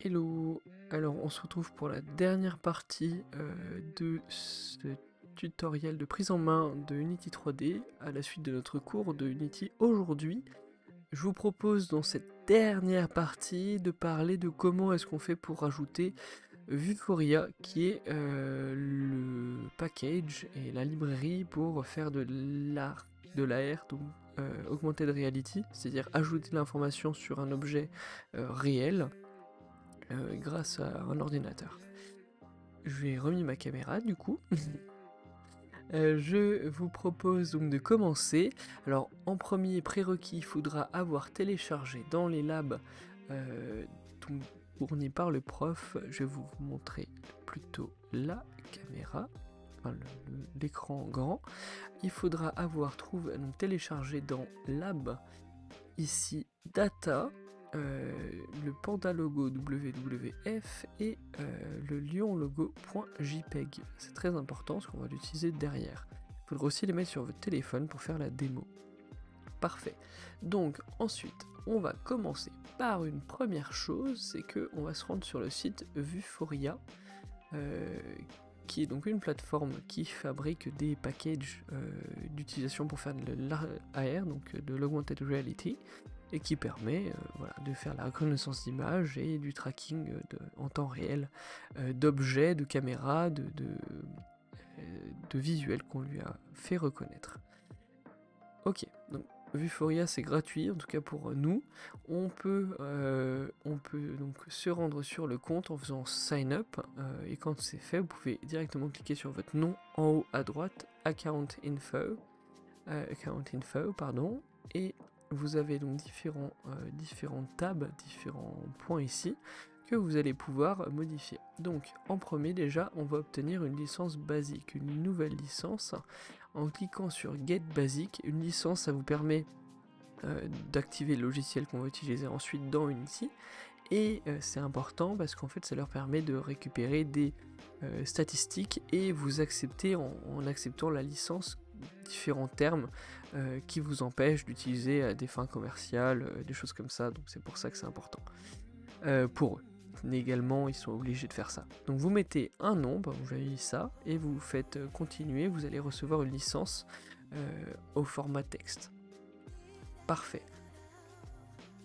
Hello, alors on se retrouve pour la dernière partie de ce tutoriel de prise en main de Unity 3D à la suite de notre cours de Unity aujourd'hui. Je vous propose dans cette dernière partie de parler de comment est-ce qu'on fait pour rajouter Vuforia qui est le package et la librairie pour faire de l'AR, donc Augmented Reality, c'est-à-dire ajouter l'information sur un objet réel grâce à un ordinateur. Je vais remis ma caméra du coup. Je vous propose donc de commencer. Alors en premier prérequis, il faudra avoir téléchargé dans les labs donc, fournis par le prof. Je vais vous montrer plutôt la caméra, enfin, l'écran grand. Il faudra avoir donc, téléchargé dans lab ici data, le panda logo WWF et le lion logo.jpeg. C'est très important parce qu'on va l'utiliser derrière. Il faudra aussi les mettre sur votre téléphone pour faire la démo. Parfait. Donc ensuite, on va commencer par une première chose, c'est que on va se rendre sur le site Vuforia, qui est donc une plateforme qui fabrique des packages d'utilisation pour faire de l'AR, donc de l'augmented reality, et qui permet voilà, de faire la reconnaissance d'images et du tracking en temps réel d'objets, de caméras, de visuels qu'on lui a fait reconnaître. Ok, donc Vuforia c'est gratuit, en tout cas pour nous. On peut donc se rendre sur le compte en faisant sign up, et quand c'est fait, vous pouvez directement cliquer sur votre nom en haut à droite, account info, pardon, et vous avez donc différents tabs, différents points ici que vous allez pouvoir modifier. Donc en premier déjà, on va obtenir une licence basique, une nouvelle licence. En cliquant sur Get Basic, une licence ça vous permet d'activer le logiciel qu'on va utiliser ensuite dans Unity, et c'est important parce qu'en fait ça leur permet de récupérer des statistiques et vous acceptez en acceptant la licence différents termes qui vous empêchent d'utiliser à des fins commerciales, des choses comme ça, donc c'est pour ça que c'est important pour eux. Mais également ils sont obligés de faire ça. Donc vous mettez un nom, vous avez ça, et vous faites continuer, vous allez recevoir une licence au format texte. Parfait.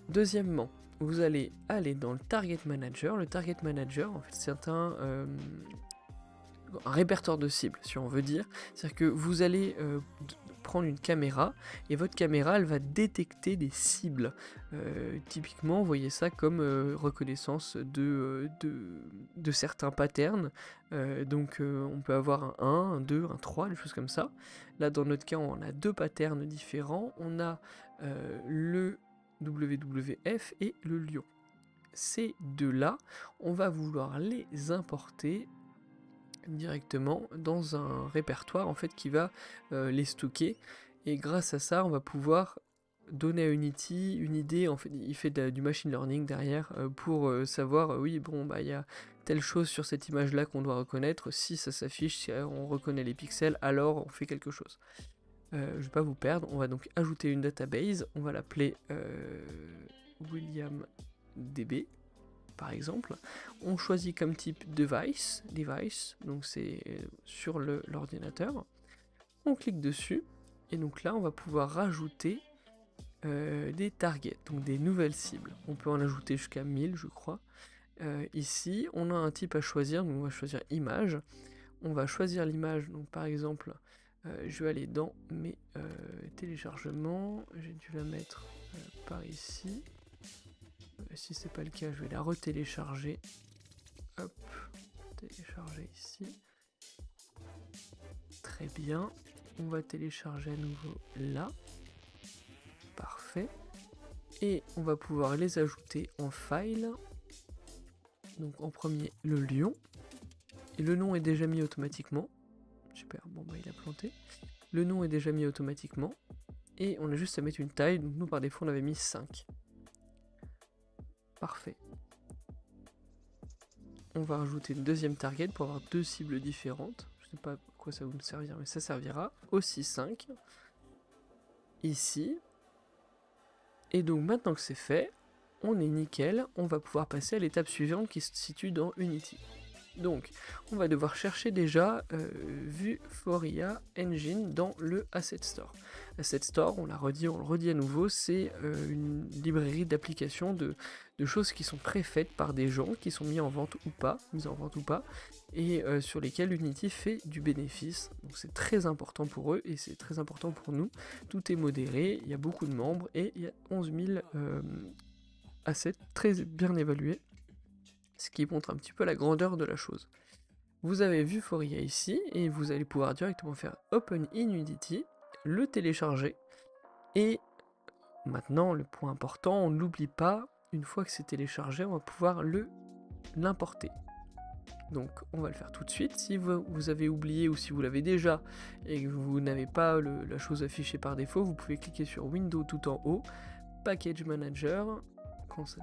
Deuxièmement, vous allez aller dans le Target Manager. Le Target Manager, en fait, c'est un répertoire de cibles, si on veut dire. C'est-à-dire que vous allez prendre une caméra, et votre caméra, elle va détecter des cibles. Typiquement, vous voyez ça comme reconnaissance de certains patterns. Donc, on peut avoir un 1, un 2, un 3, des choses comme ça. Là, dans notre cas, on a deux patterns différents. On a le WWF et le lion. Ces deux-là, on va vouloir les importer directement dans un répertoire en fait qui va les stocker, et grâce à ça on va pouvoir donner à Unity une idée. En fait il fait du machine learning derrière pour savoir oui bon bah il y a telle chose sur cette image là qu'on doit reconnaître, si ça s'affiche, si on reconnaît les pixels, alors on fait quelque chose. Je vais pas vous perdre, on va donc ajouter une database, on va l'appeler WilliamDB par exemple. On choisit comme type device, donc c'est sur l'ordinateur. On clique dessus, et donc là on va pouvoir rajouter des targets, donc des nouvelles cibles. On peut en ajouter jusqu'à 1000 je crois. Ici on a un type à choisir, donc on va choisir image. On va choisir l'image, donc par exemple je vais aller dans mes téléchargements, j'ai dû la mettre par ici. Si c'est pas le cas, je vais la retélécharger. Hop, télécharger ici. Très bien. On va télécharger à nouveau là. Parfait. Et on va pouvoir les ajouter en file. Donc en premier, le lion. Et le nom est déjà mis automatiquement. Super, bon bah il a planté. Le nom est déjà mis automatiquement. Et on a juste à mettre une taille. Donc nous par défaut on avait mis 5. Parfait. On va rajouter une deuxième target pour avoir deux cibles différentes. Je sais pas à quoi ça va nous servir, mais ça servira. Aussi 5. Ici. Et donc maintenant que c'est fait, on est nickel, on va pouvoir passer à l'étape suivante qui se situe dans Unity. Donc, on va devoir chercher déjà Vuforia Engine dans le Asset Store. Asset Store, on le redit à nouveau, c'est une librairie d'applications de choses qui sont préfaites par des gens, qui sont mises en vente ou pas, et sur lesquelles Unity fait du bénéfice. Donc c'est très important pour eux et c'est très important pour nous. Tout est modéré, il y a beaucoup de membres et il y a 11 000 assets très bien évalués, ce qui montre un petit peu la grandeur de la chose. Vous avez Vuforia ici, et vous allez pouvoir directement faire Open in Unity, le télécharger, et maintenant le point important, on n'oublie pas, une fois que c'est téléchargé, on va pouvoir l'importer. Donc on va le faire tout de suite. Si vous avez oublié ou si vous l'avez déjà et que vous n'avez pas la chose affichée par défaut, vous pouvez cliquer sur Windows tout en haut, Package Manager, quand ça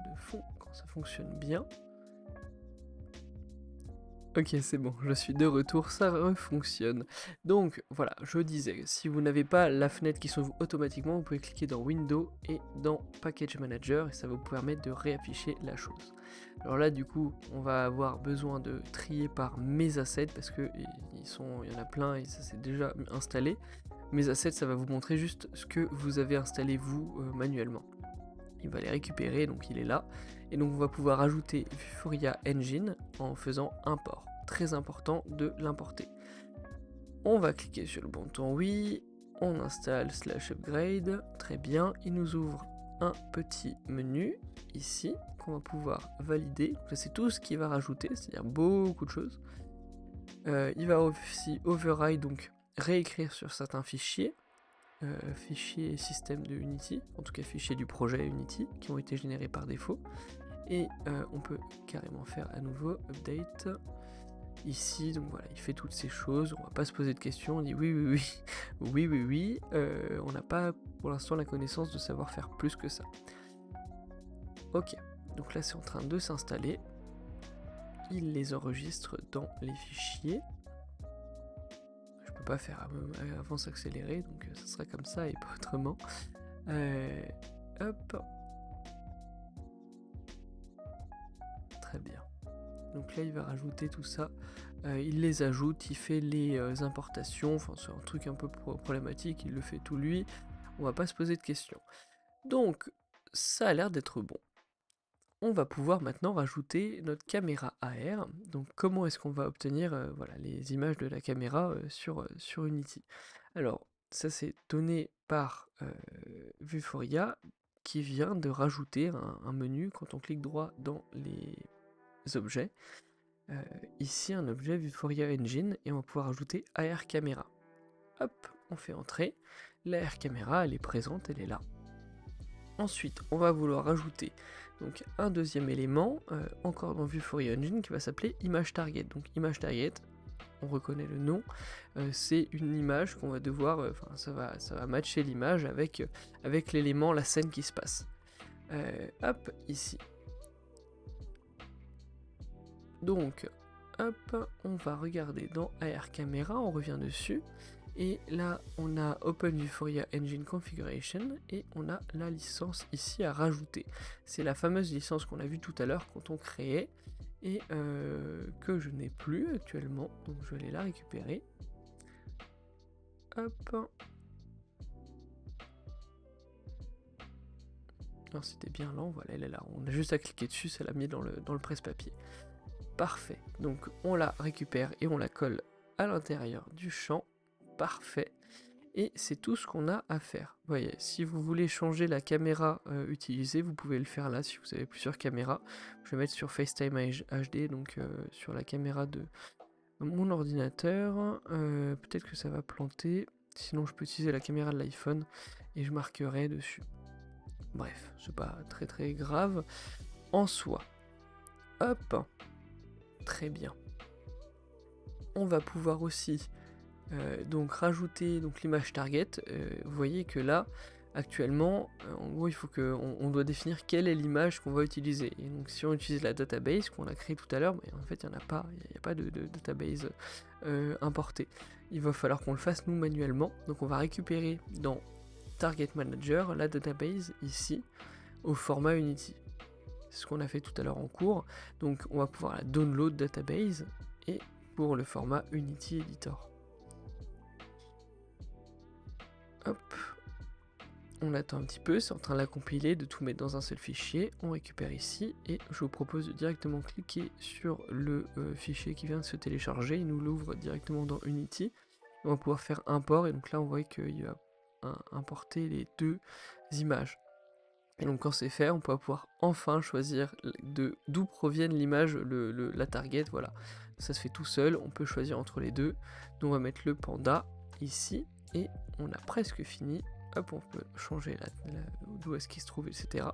fonctionne bien. Ok, c'est bon, je suis de retour, ça refonctionne. Donc voilà, je disais, si vous n'avez pas la fenêtre qui s'ouvre automatiquement, vous pouvez cliquer dans Windows et dans Package Manager et ça va vous permettre de réafficher la chose. Alors là, du coup, on va avoir besoin de trier par mes assets parce que il y en a plein et ça c'est déjà installé. Mes assets, ça va vous montrer juste ce que vous avez installé vous manuellement. Il va les récupérer, donc il est là. Et donc on va pouvoir ajouter Vuforia Engine en faisant import. Très important de l'importer. On va cliquer sur le bouton oui, on installe /upgrade, très bien, il nous ouvre un petit menu ici qu'on va pouvoir valider. Donc c'est tout ce qu'il va rajouter, c'est-à-dire beaucoup de choses. Il va aussi override, donc réécrire sur certains fichiers. Fichiers système de Unity, en tout cas fichiers du projet Unity qui ont été générés par défaut, et on peut carrément faire à nouveau update ici. Donc voilà, il fait toutes ces choses, on va pas se poser de questions, on dit oui, on n'a pas pour l'instant la connaissance de savoir faire plus que ça. Ok, donc là c'est en train de s'installer, il les enregistre dans les fichiers. Pas faire avant s'accélérer, donc ça sera comme ça et pas autrement. Hop. Très bien. Donc là il va rajouter tout ça, il les ajoute, il fait les importations, enfin c'est un truc un peu problématique, il le fait tout lui, on va pas se poser de questions. Donc ça a l'air d'être bon. On va pouvoir maintenant rajouter notre caméra AR. Donc comment est-ce qu'on va obtenir voilà, les images de la caméra sur Unity. Alors ça c'est donné par Vuforia qui vient de rajouter un menu quand on clique droit dans les objets. Ici un objet Vuforia Engine et on va pouvoir ajouter AR Camera. Hop, on fait entrer. La AR Camera elle est présente, elle est là. Ensuite on va vouloir ajouter donc un deuxième élément, encore dans Vuforia Engine, qui va s'appeler Image Target. Donc Image Target, on reconnaît le nom, c'est une image qu'on va devoir, ça va matcher l'image avec l'élément, la scène qui se passe. Hop, ici. Donc, hop, on va regarder dans AR Camera, on revient dessus. Et là, on a Open Vuforia Engine Configuration et on a la licence ici à rajouter. C'est la fameuse licence qu'on a vue tout à l'heure quand on créait et que je n'ai plus actuellement. Donc je vais aller la récupérer. Hop. Alors c'était bien lent, voilà, elle est là. On a juste à cliquer dessus, ça l'a mis dans le presse-papier. Parfait. Donc on la récupère et on la colle à l'intérieur du champ. Parfait, et c'est tout ce qu'on a à faire. Vous voyez, si vous voulez changer la caméra utilisée, vous pouvez le faire là si vous avez plusieurs caméras. Je vais mettre sur FaceTime HD, donc sur la caméra de mon ordinateur. Peut-être que ça va planter, sinon je peux utiliser la caméra de l'iPhone et je marquerai dessus. Bref, c'est pas très grave en soi. Hop, très bien. On va pouvoir aussi donc rajouter l'image target. Vous voyez que là actuellement en gros il faut que on doit définir quelle est l'image qu'on va utiliser, et donc si on utilise la database qu'on a créée tout à l'heure, en fait il n'y a pas de database importée. Il va falloir qu'on le fasse nous manuellement, donc on va récupérer dans Target Manager la database ici au format Unity. c'est ce qu'on a fait tout à l'heure en cours. Donc on va pouvoir la download database et pour le format Unity Editor. Hop, on attend un petit peu, c'est en train de la compiler, de tout mettre dans un seul fichier. On récupère ici et je vous propose de directement cliquer sur le fichier qui vient de se télécharger. Il nous l'ouvre directement dans Unity. On va pouvoir faire import et donc là on voit qu'il va importer les deux images. Et donc quand c'est fait, on va pouvoir enfin choisir d'où proviennent l'image, la target, voilà. Ça se fait tout seul, on peut choisir entre les deux. Donc on va mettre le panda ici, et on a presque fini. Hop, on peut changer d'où est-ce qu'il se trouve, etc.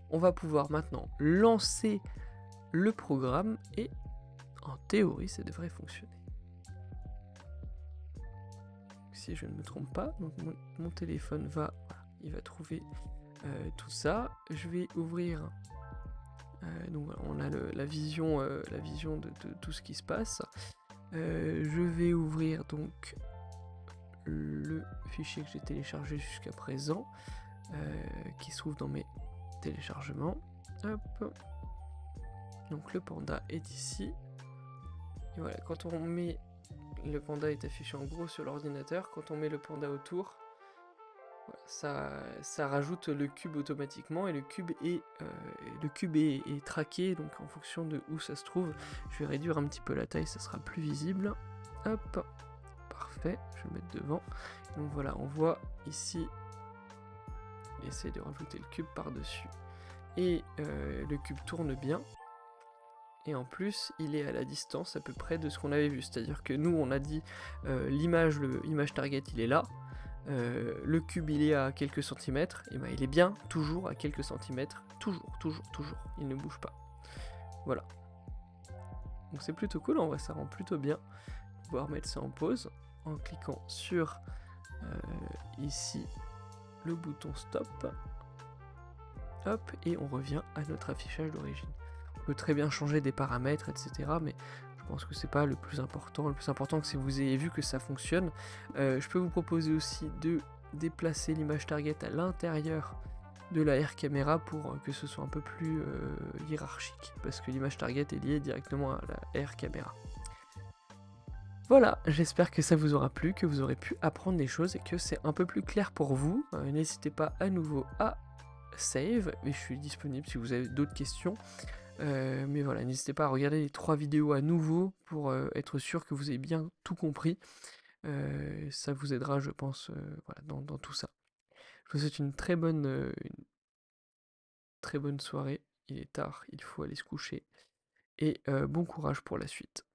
On va pouvoir maintenant lancer le programme, et en théorie, ça devrait fonctionner. Si je ne me trompe pas, donc mon téléphone va, voilà, il va trouver tout ça. Je vais ouvrir, donc voilà, on a la vision de tout ce qui se passe. Je vais ouvrir donc le fichier que j'ai téléchargé jusqu'à présent, qui se trouve dans mes téléchargements. Hop. Donc le panda est ici. Et voilà, quand on met le panda est affiché en gros sur l'ordinateur, quand on met le panda autour, ça rajoute le cube automatiquement, et le cube est traqué, donc en fonction de où ça se trouve. Je vais réduire un petit peu la taille, ça sera plus visible. Hop, parfait, je vais mettre devant. Donc voilà, on voit ici, essayer de rajouter le cube par-dessus. Et le cube tourne bien. Et en plus, il est à la distance à peu près de ce qu'on avait vu. C'est-à-dire que nous, on a dit l'image target, il est là. Le cube, il est à quelques centimètres. Et ben, il est bien toujours à quelques centimètres. Toujours. Il ne bouge pas. Voilà. Donc c'est plutôt cool, en vrai, ça rend plutôt bien. Pouvoir mettre ça en pause en cliquant sur ici le bouton stop. Hop, et on revient à notre affichage d'origine. On peut très bien changer des paramètres, etc. Mais je pense que c'est pas le plus important. Le plus important, c'est que vous ayez vu que ça fonctionne. Je peux vous proposer aussi de déplacer l'image target à l'intérieur de la air camera pour que ce soit un peu plus hiérarchique, parce que l'image target est liée directement à la air camera. Voilà, j'espère que ça vous aura plu, que vous aurez pu apprendre des choses et que c'est un peu plus clair pour vous. N'hésitez pas à nouveau à save, et je suis disponible si vous avez d'autres questions. Mais voilà, n'hésitez pas à regarder les 3 vidéos à nouveau pour être sûr que vous avez bien tout compris. Ça vous aidera, je pense, voilà, dans tout ça. Je vous souhaite une très bonne soirée. Il est tard, il faut aller se coucher. Et bon courage pour la suite.